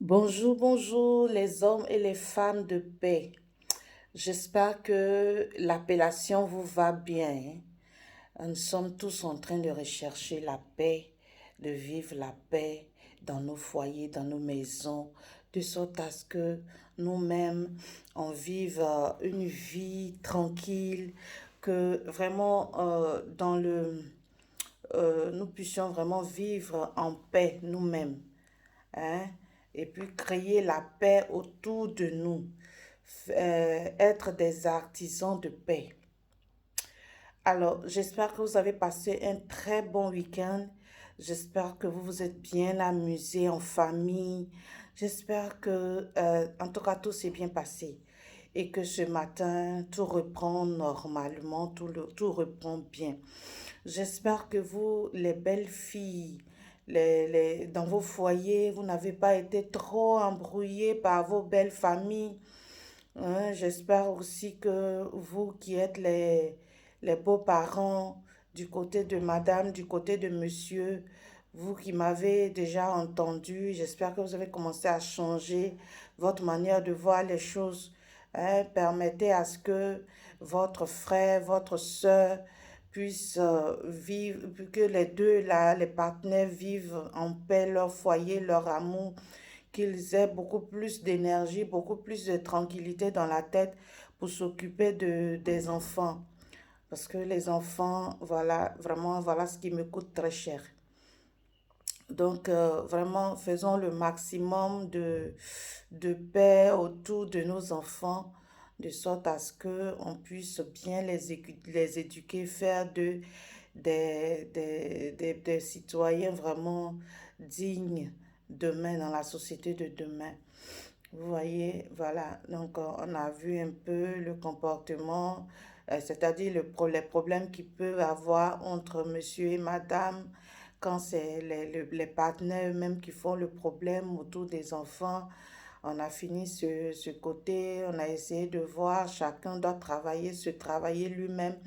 Bonjour, bonjour les hommes et les femmes de paix. J'espère que l'appellation vous va bien. Nous sommes tous en train de rechercher la paix, de vivre la paix dans nos foyers, dans nos maisons, de sorte à ce que nous-mêmes, on vive une vie tranquille, que vraiment nous puissions vraiment vivre en paix nous-mêmes, hein, et puis créer la paix autour de nous, être des artisans de paix. Alors, j'espère que vous avez passé un très bon week-end. J'espère que vous vous êtes bien amusés en famille. J'espère que, en tout cas, tout s'est bien passé et que ce matin, tout reprend normalement, tout reprend bien. J'espère que vous, les belles filles, dans vos foyers, vous n'avez pas été trop embrouillées par vos belles familles, hein. J'espère aussi que vous qui êtes les beaux-parents du côté de madame, du côté de monsieur, vous qui m'avez déjà entendu, j'espère que vous avez commencé à changer votre manière de voir les choses, hein. Permettez à ce que votre frère, votre soeur puissent vivre, que les deux, là, les partenaires vivent en paix leur foyer, leur amour, qu'ils aient beaucoup plus d'énergie, beaucoup plus de tranquillité dans la tête pour s'occuper des enfants. Parce que les enfants, voilà, vraiment, voilà ce qui me coûte très cher. Donc, vraiment, faisons le maximum de paix autour de nos enfants, de sorte à ce qu'on puisse bien les éduquer, faire des citoyens vraiment dignes demain, dans la société de demain. Vous voyez, voilà, donc on a vu un peu le comportement, c'est-à-dire les problèmes qu'il peut avoir entre monsieur et madame quand c'est les partenaires eux-mêmes qui font le problème autour des enfants. On a fini ce côté, on a essayé de voir, chacun doit travailler, se travailler lui-même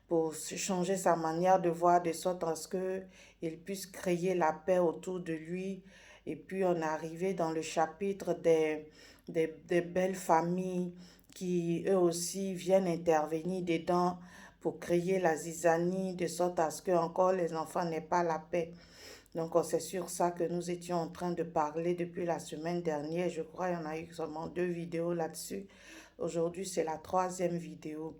pour changer sa manière de voir de sorte à ce que il puisse créer la paix autour de lui. Et puis on est arrivé dans le chapitre des belles familles qui eux aussi viennent intervenir dedans pour créer la zizanie de sorte à ce que encore les enfants n'aient pas la paix. Donc c'est sur ça que nous étions en train de parler depuis la semaine dernière. Je crois qu'il y en a eu seulement 2 vidéos là-dessus. Aujourd'hui, c'est la troisième vidéo.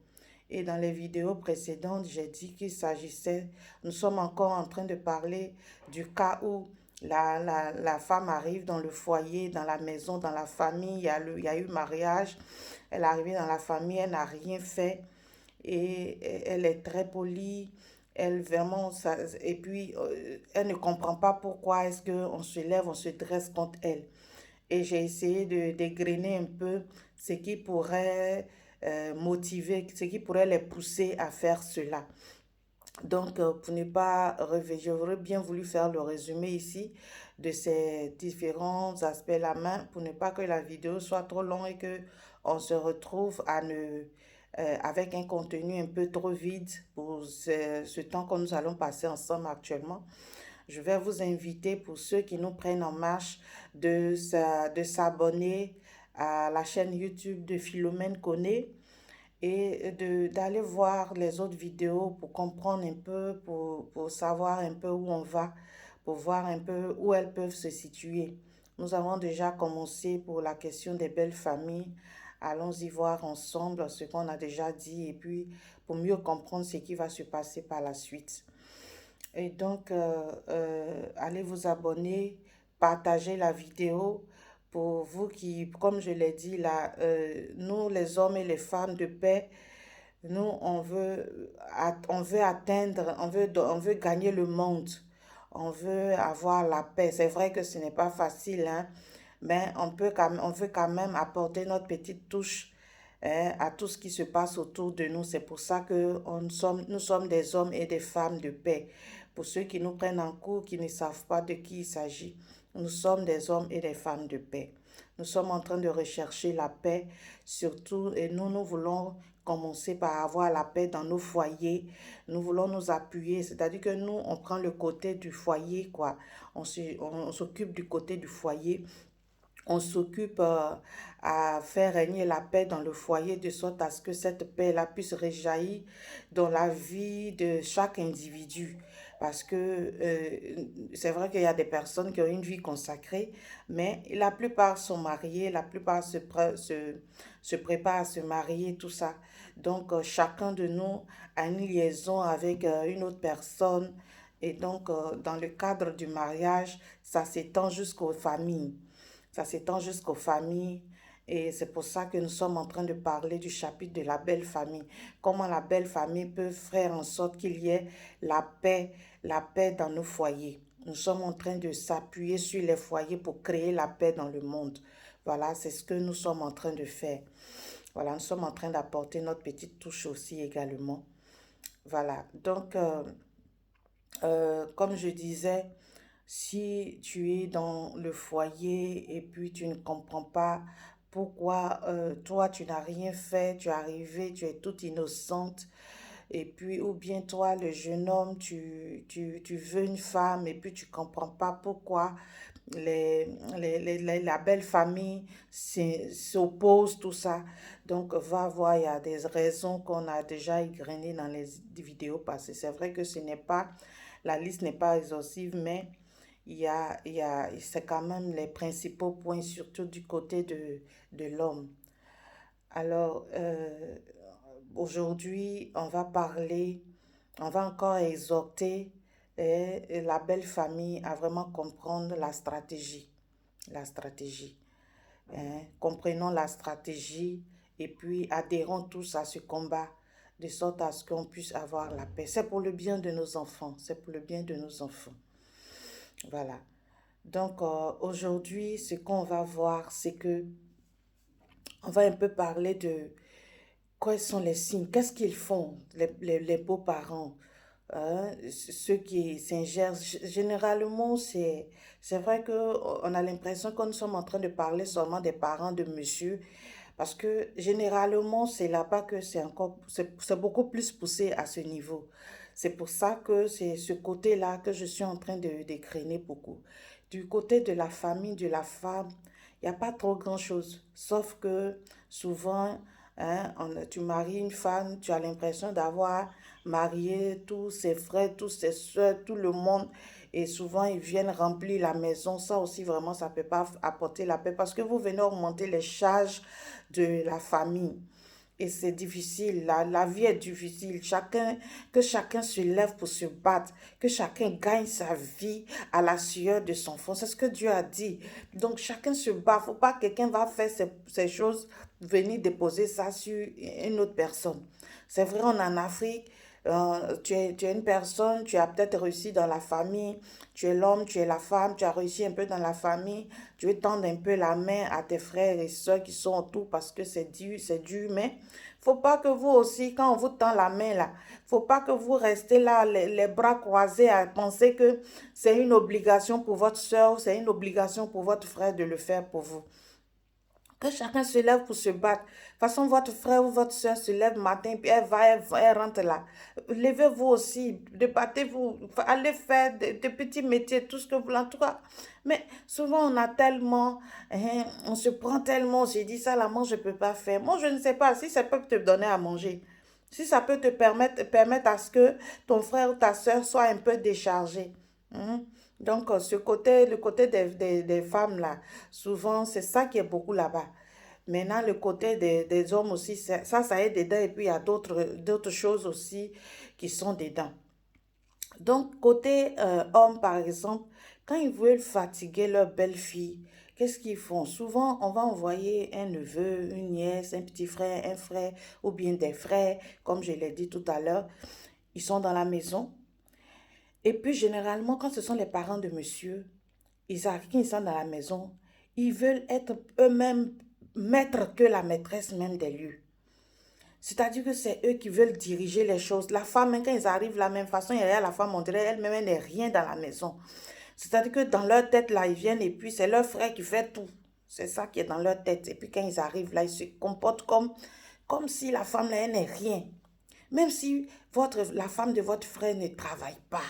Et dans les vidéos précédentes, j'ai dit qu'il s'agissait, nous sommes encore en train de parler du cas où la femme arrive dans le foyer, dans la maison, dans la famille, il y a eu mariage, elle est arrivée dans la famille, elle n'a rien fait et elle est très polie, elle vraiment, ça, et puis elle ne comprend pas pourquoi est-ce qu'on se lève, on se dresse contre elle. Et j'ai essayé de dégrainer un peu ce qui pourrait motiver, ce qui pourrait les pousser à faire cela. Donc, pour ne pas revenir, j'aurais bien voulu faire le résumé ici de ces différents aspects la main pour ne pas que la vidéo soit trop longue et que on se retrouve avec un contenu un peu trop vide pour ce temps que nous allons passer ensemble actuellement. Je vais vous inviter, pour ceux qui nous prennent en marche, de s'abonner à la chaîne YouTube de Philomène Koné et d'aller voir les autres vidéos pour comprendre un peu, pour savoir un peu où on va, pour voir un peu où elles peuvent se situer. Nous avons déjà commencé pour la question des belles familles. Allons-y voir ensemble ce qu'on a déjà dit et puis pour mieux comprendre ce qui va se passer par la suite. Et donc, allez vous abonner, partagez la vidéo pour vous qui, comme je l'ai dit là, nous les hommes et les femmes de paix, nous on veut atteindre, on veut gagner le monde, on veut avoir la paix. C'est vrai que ce n'est pas facile, hein, mais on veut quand même apporter notre petite touche, hein, à tout ce qui se passe autour de nous. C'est pour ça que nous sommes des hommes et des femmes de paix. Pour ceux qui nous prennent en cours, qui ne savent pas de qui il s'agit, nous sommes des hommes et des femmes de paix. Nous sommes en train de rechercher la paix, surtout, et nous voulons commencer par avoir la paix dans nos foyers. Nous voulons nous appuyer, c'est-à-dire que nous, on prend le côté du foyer, quoi. On s'occupe du côté du foyer on s'occupe à faire régner la paix dans le foyer de sorte à ce que cette paix-là puisse réjaillir dans la vie de chaque individu. Parce que c'est vrai qu'il y a des personnes qui ont une vie consacrée, mais la plupart sont mariés, la plupart se préparent à se marier, tout ça. Donc, chacun de nous a une liaison avec une autre personne. Et donc, dans le cadre du mariage, ça s'étend jusqu'aux familles. Ça s'étend jusqu'aux familles. Et c'est pour ça que nous sommes en train de parler du chapitre de la belle famille. Comment la belle famille peut faire en sorte qu'il y ait la paix dans nos foyers. Nous sommes en train de s'appuyer sur les foyers pour créer la paix dans le monde. Voilà, c'est ce que nous sommes en train de faire. Voilà, nous sommes en train d'apporter notre petite touche aussi également. Voilà, donc comme je disais, si tu es dans le foyer et puis tu ne comprends pas pourquoi toi tu n'as rien fait, tu es arrivé, tu es toute innocente, et puis ou bien toi le jeune homme, tu veux une femme et puis tu comprends pas pourquoi la belle famille s'oppose, tout ça. Donc va voir, il y a des raisons qu'on a déjà égrenées dans les vidéos passées. C'est vrai que ce n'est pas, la liste n'est pas exhaustive, mais c'est quand même les principaux points, surtout du côté de l'homme. Alors, aujourd'hui, on va encore exhorter la belle famille à vraiment comprendre la stratégie. La stratégie. Comprenons la stratégie et puis adhérons tous à ce combat de sorte à ce qu'on puisse avoir la paix. C'est pour le bien de nos enfants. C'est pour le bien de nos enfants. Voilà. Donc aujourd'hui, ce qu'on va voir, c'est que on va un peu parler de quels sont les signes, qu'est-ce qu'ils font, les beaux-parents, hein, ceux qui s'ingèrent. Généralement, c'est vrai qu'on a l'impression que nous sommes en train de parler seulement des parents de monsieur, parce que généralement, c'est là-bas que c'est beaucoup plus poussé à ce niveau. C'est pour ça que c'est ce côté-là que je suis en train de décriner beaucoup. Du côté de la famille, de la femme, il n'y a pas trop grand-chose. Sauf que souvent, hein, tu maries une femme, tu as l'impression d'avoir marié tous ses frères, tous ses soeurs, tout le monde. Et souvent, ils viennent remplir la maison. Ça aussi, vraiment, ça ne peut pas apporter la paix parce que vous venez augmenter les charges de la famille. Et c'est difficile, la vie est difficile. Que chacun se lève pour se battre, que chacun gagne sa vie à la sueur de son front. C'est ce que Dieu a dit. Donc chacun se bat. Faut pas que quelqu'un va faire ces choses, venir déposer ça sur une autre personne. C'est vrai, on est en Afrique, tu es une personne, tu as peut-être réussi dans la famille, tu es l'homme, tu es la femme, tu as réussi un peu dans la famille, tu veux tendre un peu la main à tes frères et soeurs qui sont autour parce que c'est dur, mais faut pas que vous aussi, quand on vous tend la main là, faut pas que vous restez là, les bras croisés à penser que c'est une obligation pour votre soeur, c'est une obligation pour votre frère de le faire pour vous. Que chacun se lève pour se battre. De toute façon, votre frère ou votre soeur se lève matin, puis elle rentre là. Levez-vous aussi, débattez-vous, allez faire des petits métiers, tout ce que vous voulez. En tout cas, mais souvent, on a tellement, hein, on se prend tellement, j'ai dit ça, là, moi, je ne peux pas faire. Moi, je ne sais pas si ça peut te donner à manger. Si ça peut te permettre à ce que ton frère ou ta soeur soit un peu déchargé. Hein. Donc, le côté des femmes, là, souvent, c'est ça qui est beaucoup là-bas. Maintenant, le côté des hommes aussi, ça aide dedans. Et puis, il y a d'autres choses aussi qui sont dedans. Donc, côté homme, par exemple, quand ils veulent fatiguer leur belle-fille, qu'est-ce qu'ils font? Souvent, on va envoyer un neveu, une nièce, un petit frère, un frère, ou bien des frères, comme je l'ai dit tout à l'heure. Ils sont dans la maison. Et puis, généralement, quand ce sont les parents de monsieur, quand ils sont dans la maison, ils veulent être eux-mêmes maîtres que la maîtresse même des lieux. C'est-à-dire que c'est eux qui veulent diriger les choses. La femme, même quand ils arrivent de la même façon, il y a la femme, on dirait elle-même, elle n'est rien dans la maison. C'est-à-dire que dans leur tête, là, ils viennent et puis c'est leur frère qui fait tout. C'est ça qui est dans leur tête. Et puis quand ils arrivent là, ils se comportent comme si la femme, là, elle n'est rien. Même si la femme de votre frère ne travaille pas.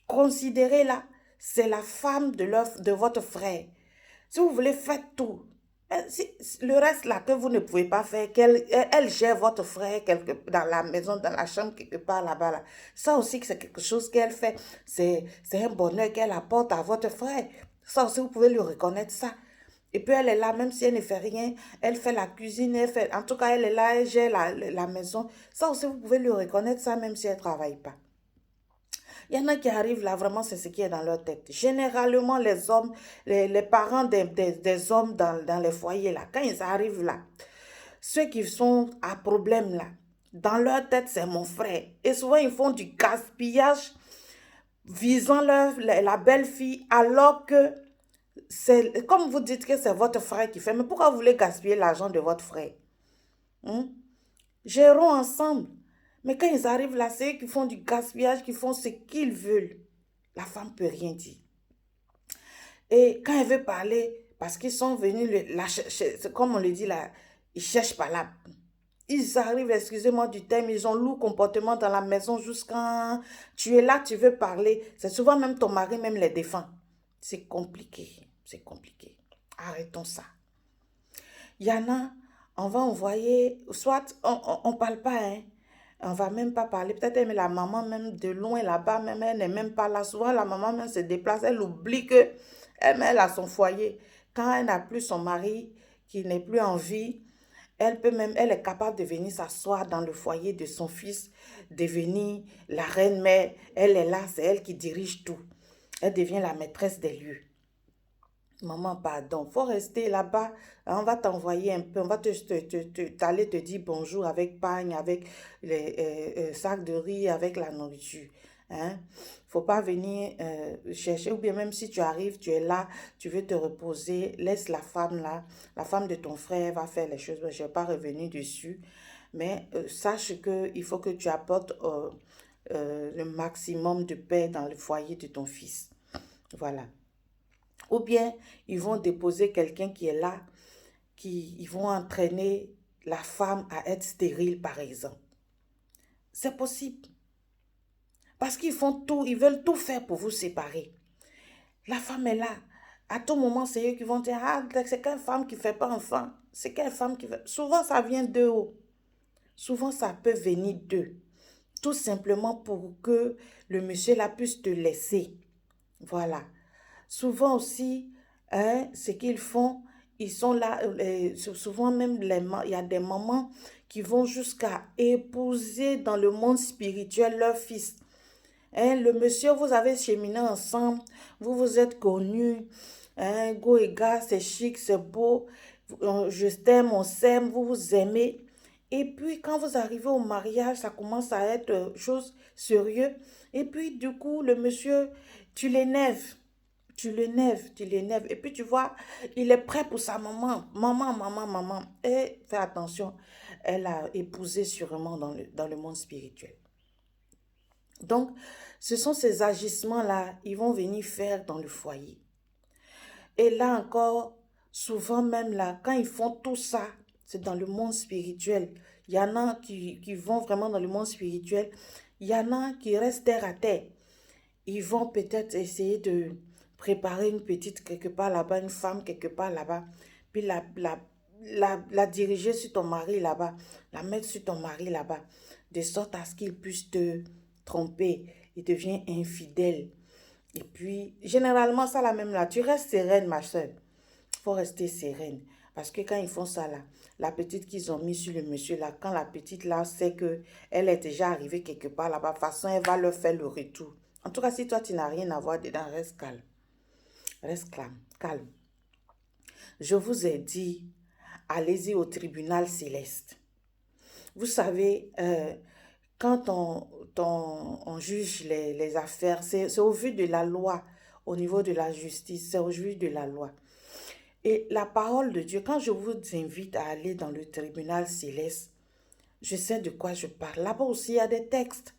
Considérez-la, c'est la femme de votre frère. Si vous voulez, faites tout. Le reste là que vous ne pouvez pas faire, elle gère votre frère dans la maison, dans la chambre, quelque part là-bas. Là. Ça aussi, c'est quelque chose qu'elle fait. C'est un bonheur qu'elle apporte à votre frère. Ça aussi, vous pouvez lui reconnaître ça. Et puis elle est là, même si elle ne fait rien, elle fait la cuisine, en tout cas, elle est là, elle gère la maison. Ça aussi, vous pouvez lui reconnaître ça, même si elle ne travaille pas. Il y en a qui arrivent là, vraiment, c'est ce qui est dans leur tête. Généralement, les hommes, les parents des hommes dans les foyers là, quand ils arrivent là, ceux qui sont à problème là, dans leur tête, c'est mon frère. Et souvent, ils font du gaspillage visant la belle-fille, alors que c'est, comme vous dites que c'est votre frère qui fait, mais pourquoi vous voulez gaspiller l'argent de votre frère? Hein? Gérons ensemble. Mais quand ils arrivent là, c'est eux qui font du gaspillage, qui font ce qu'ils veulent. La femme ne peut rien dire. Et quand elle veut parler, parce qu'ils sont venus, comme on le dit là, ils ne cherchent pas là. Ils arrivent, excusez-moi du terme, ils ont lourd comportement dans la maison jusqu'à... Tu es là, tu veux parler. C'est souvent même ton mari même les défend. C'est compliqué, c'est compliqué. Arrêtons ça. Il y en a, on va envoyer, soit on ne parle pas, hein. On ne va même pas parler. Peut-être même la maman, même de loin là-bas, même elle n'est même pas là. Souvent, la maman même se déplace, elle oublie que elle a son foyer. Quand elle n'a plus son mari, qui n'est plus en vie, elle est capable de venir s'asseoir dans le foyer de son fils, devenir la reine mère. Elle est là, c'est elle qui dirige tout. Elle devient la maîtresse des lieux. Maman, pardon, faut rester là-bas. On va t'envoyer un peu, on va t'aller te dire bonjour avec pagne, avec les sacs de riz, avec la nourriture. Hein? Faut pas venir chercher, ou bien même si tu arrives, tu es là, tu veux te reposer, laisse la femme là, la femme de ton frère va faire les choses. Je ne vais pas revenir dessus, mais sache qu'il faut que tu apportes le maximum de paix dans le foyer de ton fils. Voilà. Ou bien, ils vont déposer quelqu'un qui est là, ils vont entraîner la femme à être stérile, par exemple. C'est possible. Parce qu'ils font tout, ils veulent tout faire pour vous séparer. La femme est là. À tout moment, c'est eux qui vont dire, ah, c'est quelle femme qui ne fait pas enfant? C'est quelle femme qui fait... Souvent, ça vient d'eux. Souvent, ça peut venir d'eux. Tout simplement pour que le monsieur là puisse te laisser. Voilà. Souvent aussi, hein, ce qu'ils font, ils sont là, souvent même, il y a des mamans qui vont jusqu'à épouser dans le monde spirituel leur fils. Hein, le monsieur, vous avez cheminé ensemble, vous vous êtes connus, hein, go et gars, c'est chic, c'est beau, je t'aime, on s'aime, vous vous aimez. Et puis, quand vous arrivez au mariage, ça commence à être chose sérieuse. Et puis, du coup, le monsieur, tu l'énerves. Tu l'énerves. Et puis tu vois, il est prêt pour sa maman. Maman, maman, maman. Et fais attention, elle a épousé sûrement dans le monde spirituel. Donc, ce sont ces agissements-là, ils vont venir faire dans le foyer. Et là encore, souvent même là, quand ils font tout ça, c'est dans le monde spirituel. Il y en a qui vont vraiment dans le monde spirituel. Il y en a qui restent terre à terre. Ils vont peut-être essayer de préparer une petite quelque part là-bas, une femme quelque part là-bas, puis la diriger sur ton mari là-bas, la mettre sur ton mari là-bas, de sorte à ce qu'il puisse te tromper, il devient infidèle. Et puis, généralement, ça là même là, tu restes sereine, ma soeur. Il faut rester sereine. Parce que quand ils font ça là, la petite qu'ils ont mis sur le monsieur là, quand la petite là sait que elle est déjà arrivée quelque part là-bas, de toute façon, elle va leur faire le retour. En tout cas, si toi, tu n'as rien à voir dedans, reste calme. Reste calme, calme. Je vous ai dit, allez-y au tribunal céleste. Vous savez, quand on juge les affaires, c'est au vu de la loi, au niveau de la justice, c'est au vu de la loi. Et la parole de Dieu, quand je vous invite à aller dans le tribunal céleste, je sais de quoi je parle. Là-bas aussi, il y a des textes.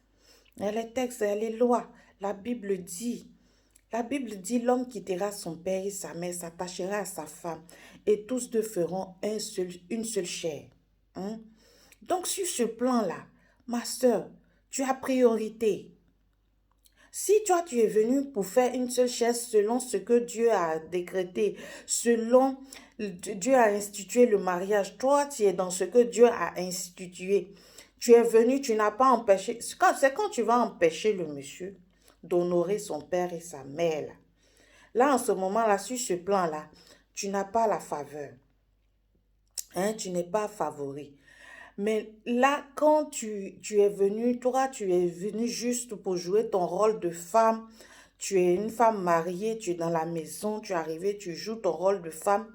Il y a les textes, il y a les lois. La Bible dit, l'homme quittera son père et sa mère, s'attachera à sa femme, et tous deux feront une seule chair. Hein? Donc, sur ce plan-là, ma soeur, tu as priorité. Si toi, tu es venu pour faire une seule chaise selon ce que Dieu a décrété, selon Dieu a institué le mariage, toi, tu es dans ce que Dieu a institué. Tu es venu, tu n'as pas empêché. C'est quand tu vas empêcher le monsieur d'honorer son père et sa mère. Là, en ce moment-là, sur ce plan-là, tu n'as pas la faveur. Hein, tu n'es pas favori. Mais là, quand tu es venu, toi, tu es venu juste pour jouer ton rôle de femme. Tu es une femme mariée, tu es dans la maison, tu es arrivé, tu joues ton rôle de femme.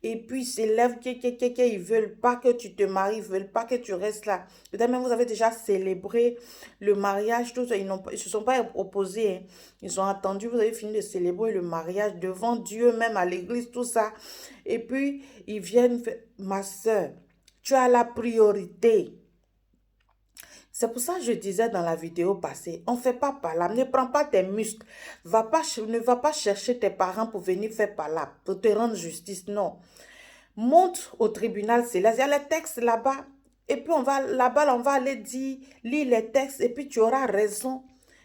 Et puis, ils s'élèvent, ils veulent pas que tu te maries, ils veulent pas que tu restes là. Peut-être même vous avez déjà célébré le mariage, tout ça. Ils se sont pas opposés, hein. Ils ont attendu, vous avez fini de célébrer le mariage devant Dieu, même à l'église, tout ça. Et puis, ils viennent, ma soeur, tu as la priorité. C'est pour ça que je disais dans la vidéo passée, on ne fait pas palabre, ne prends pas tes muscles, ne va pas chercher tes parents pour venir faire palabre, pour te rendre justice, non. Monte au tribunal céleste, il y a les textes là-bas, et puis là-bas, on va aller dire, lire les textes, et puis tu auras raison.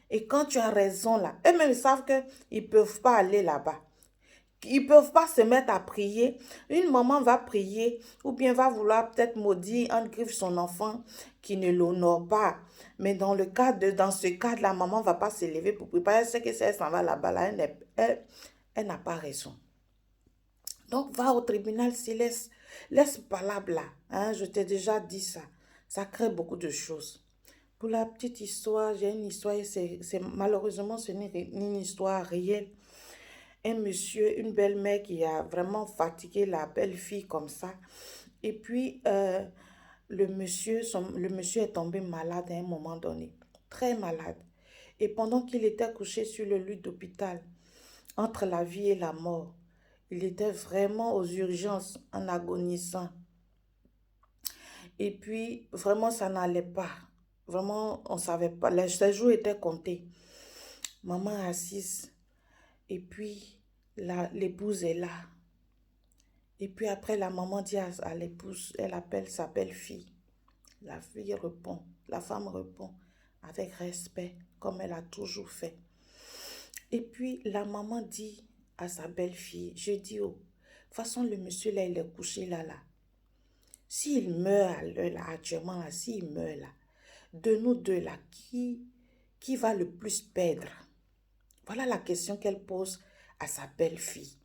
Et quand tu as raison là, eux-mêmes ils savent qu'ils ne peuvent pas aller là-bas. Ils ne peuvent pas se mettre à prier. Une maman va prier ou bien va vouloir peut-être maudire en griffe son enfant qui ne l'honore pas. Mais dans ce cadre, la maman ne va pas se lever pour prier. Elle sait que si elle s'en va là-bas, là, elle n'a pas raison. Donc, va au tribunal céleste. Laisse palabre là. Hein, je t'ai déjà dit ça. Ça crée beaucoup de choses. Pour la petite histoire, j'ai une histoire, malheureusement, ce n'est une histoire réelle. Un monsieur, une belle-mère qui a vraiment fatigué la belle-fille comme ça. Et puis, le monsieur est tombé malade à un moment donné, très malade. Et pendant qu'il était couché sur le lit d'hôpital, entre la vie et la mort, il était vraiment aux urgences, en agonisant. Et puis, vraiment, ça n'allait pas. Vraiment, on ne savait pas. Ses jours étaient comptés. Maman assise. Et puis, l'épouse est là. Et puis après, la maman dit à l'épouse, elle appelle sa belle-fille. La fille répond, la femme répond avec respect, comme elle a toujours fait. Et puis, la maman dit à sa belle-fille, je dis, oh, de toute façon, le monsieur là, il est couché là. S'il meurt là, actuellement, là, s'il meurt là, de nous deux là, qui va le plus perdre? Voilà la question qu'elle pose à sa belle-fille.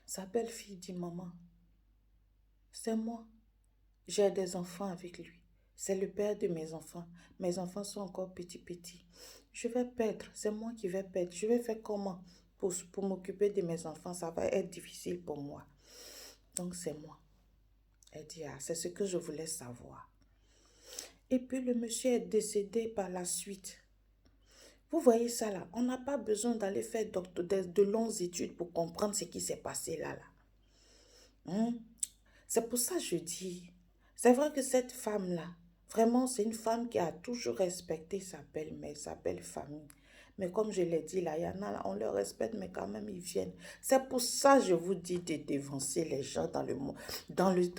Sa belle-fille dit, maman, c'est moi. J'ai des enfants avec lui. C'est le père de mes enfants. Mes enfants sont encore petits. Je vais perdre. C'est moi qui vais perdre. Je vais faire comment pour m'occuper de mes enfants? Ça va être difficile pour moi. Donc, c'est moi. Elle dit, ah, c'est ce que je voulais savoir. Et puis, le monsieur est décédé par la suite. Vous voyez ça là? On n'a pas besoin d'aller faire de longues études pour comprendre ce qui s'est passé là. C'est pour ça que je dis, c'est vrai que cette femme-là, vraiment, c'est une femme qui a toujours respecté sa belle-mère, sa belle-famille. Mais comme je l'ai dit, là, il y en a, là, on leur respecte, mais quand même, ils viennent. C'est pour ça que je vous dis de dévancer les gens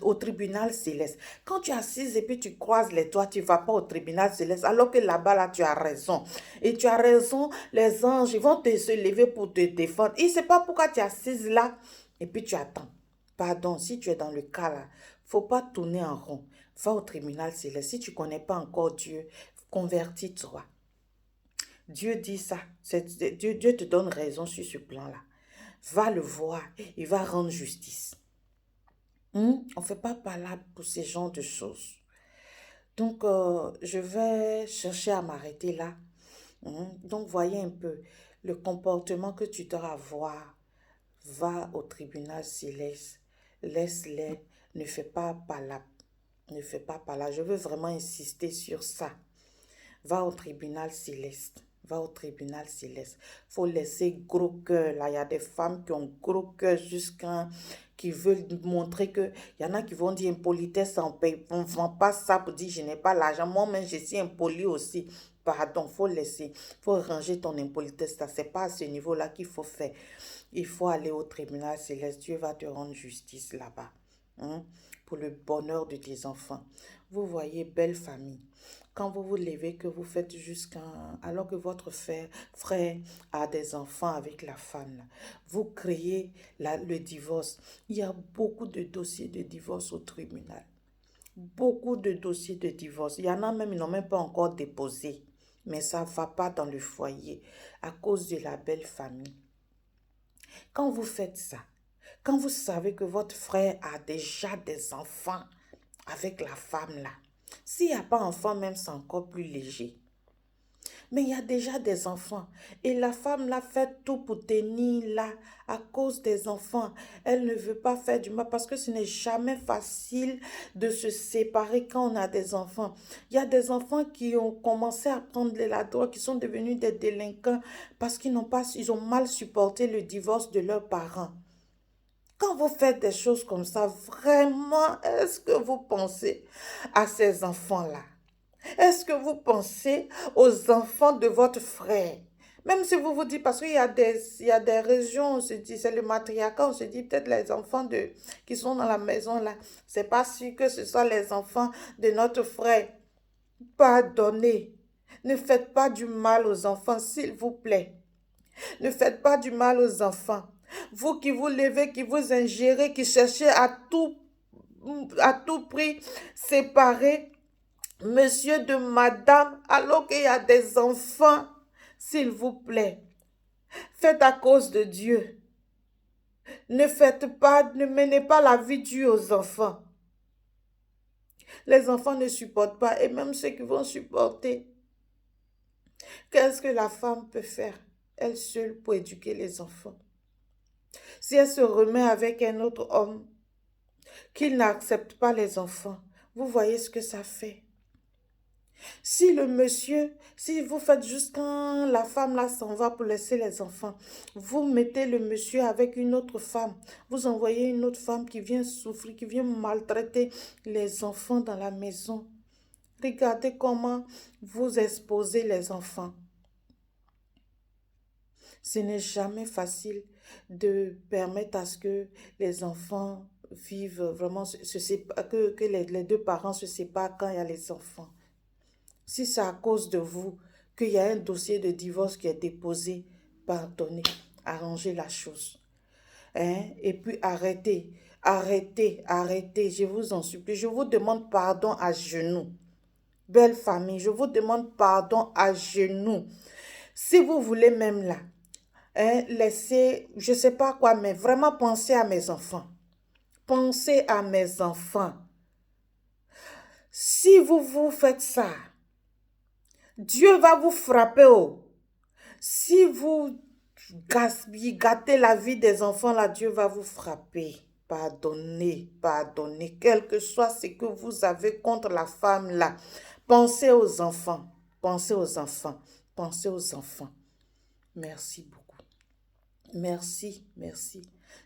au tribunal céleste. Quand tu es assise et puis tu croises les doigts, tu ne vas pas au tribunal céleste, alors que là-bas, là, tu as raison. Et tu as raison, les anges, ils vont se lever pour te défendre. Et c'est pas pourquoi tu es assise là, et puis tu attends. Pardon, si tu es dans le cas là, il ne faut pas tourner en rond. Va au tribunal céleste. Si tu ne connais pas encore Dieu, convertis-toi. Dieu dit ça. Dieu te donne raison sur ce plan-là. Va le voir. Il va rendre justice. On ne fait pas palabre pour ce genre de choses. Donc, je vais chercher à m'arrêter là. Donc, voyez un peu le comportement que tu dois avoir. Va au tribunal céleste. Laisse-les. Ne fais pas palabre. Ne fais pas palabre. Je veux vraiment insister sur ça. Va au tribunal céleste. Va au tribunal céleste. Faut laisser gros cœur. Là, il y a des femmes qui ont gros cœur qui veulent montrer que... Il y en a qui vont dire impolitesse en paye. On ne vend pas ça pour dire je n'ai pas l'argent. Moi-même, je suis impoli aussi. Pardon, faut laisser. Faut ranger ton impolitesse. Ce n'est pas à ce niveau-là qu'il faut faire. Il faut aller au tribunal céleste. Dieu va te rendre justice là-bas. pour le bonheur de tes enfants. Vous voyez, belle famille, quand vous vous levez, que vous faites alors que votre frère a des enfants avec la femme, là, vous créez le divorce. Il y a beaucoup de dossiers de divorce au tribunal. Beaucoup de dossiers de divorce. Il y en a même, ils n'ont même pas encore déposé. Mais ça ne va pas dans le foyer à cause de la belle famille. Quand vous faites ça, quand vous savez que votre frère a déjà des enfants avec la femme là, s'il n'y a pas d'enfant même, c'est encore plus léger. Mais il y a déjà des enfants. Et la femme là fait tout pour tenir là à cause des enfants. Elle ne veut pas faire du mal parce que ce n'est jamais facile de se séparer quand on a des enfants. Il y a des enfants qui ont commencé à prendre de la drogue, qui sont devenus des délinquants parce qu'ils ont mal supporté le divorce de leurs parents. Quand vous faites des choses comme ça, vraiment, est-ce que vous pensez à ces enfants-là? Est-ce que vous pensez aux enfants de votre frère? Même si vous vous dites, parce qu'il y a des régions, on se dit, c'est le matriarcat, on se dit peut-être les enfants qui sont dans la maison là, c'est pas sûr que ce soit les enfants de notre frère. Pardonnez. Ne faites pas du mal aux enfants, s'il vous plaît. Ne faites pas du mal aux enfants. Vous qui vous levez, qui vous ingérez, qui cherchez à tout prix séparer monsieur de madame, alors qu'il y a des enfants, s'il vous plaît, faites à cause de Dieu. Ne menez pas la vie dure aux enfants. Les enfants ne supportent pas, et même ceux qui vont supporter. Qu'est-ce que la femme peut faire, elle seule, pour éduquer les enfants? Si elle se remet avec un autre homme, qu'il n'accepte pas les enfants, vous voyez ce que ça fait. Si vous faites juste quand la femme là s'en va pour laisser les enfants, vous mettez le monsieur avec une autre femme, vous envoyez une autre femme qui vient souffrir, qui vient maltraiter les enfants dans la maison. Regardez comment vous exposez les enfants. Ce n'est jamais facile de permettre à ce que les enfants vivent vraiment, que les deux parents se séparent quand il y a les enfants. Si c'est à cause de vous qu'il y a un dossier de divorce qui est déposé, pardonnez, arrangez la chose. Et puis arrêtez, je vous en supplie. Je vous demande pardon à genoux. Belle famille, je vous demande pardon à genoux. Si vous voulez même là, laissez, je ne sais pas quoi, mais vraiment pensez à mes enfants. Pensez à mes enfants. Si vous faites ça, Dieu va vous frapper. Si vous gâtez la vie des enfants, là, Dieu va vous frapper. Pardonnez, quel que soit ce que vous avez contre la femme, là. Pensez aux enfants, pensez aux enfants. Merci beaucoup. Merci.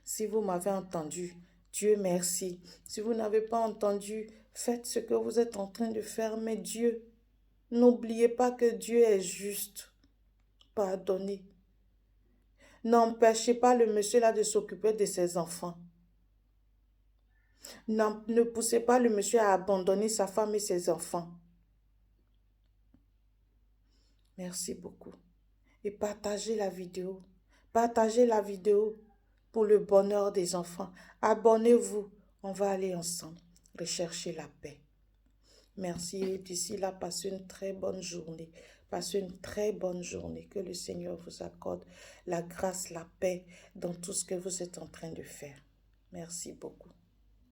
Si vous m'avez entendu, Dieu merci. Si vous n'avez pas entendu, faites ce que vous êtes en train de faire, mais Dieu, n'oubliez pas que Dieu est juste. Pardonnez. N'empêchez pas le monsieur là de s'occuper de ses enfants. Ne poussez pas le monsieur à abandonner sa femme et ses enfants. Merci beaucoup. Et partagez la vidéo. Partagez la vidéo pour le bonheur des enfants. Abonnez-vous. On va aller ensemble rechercher la paix. Merci. D'ici là, passez une très bonne journée. Passez une très bonne journée. Que le Seigneur vous accorde la grâce, la paix dans tout ce que vous êtes en train de faire. Merci beaucoup.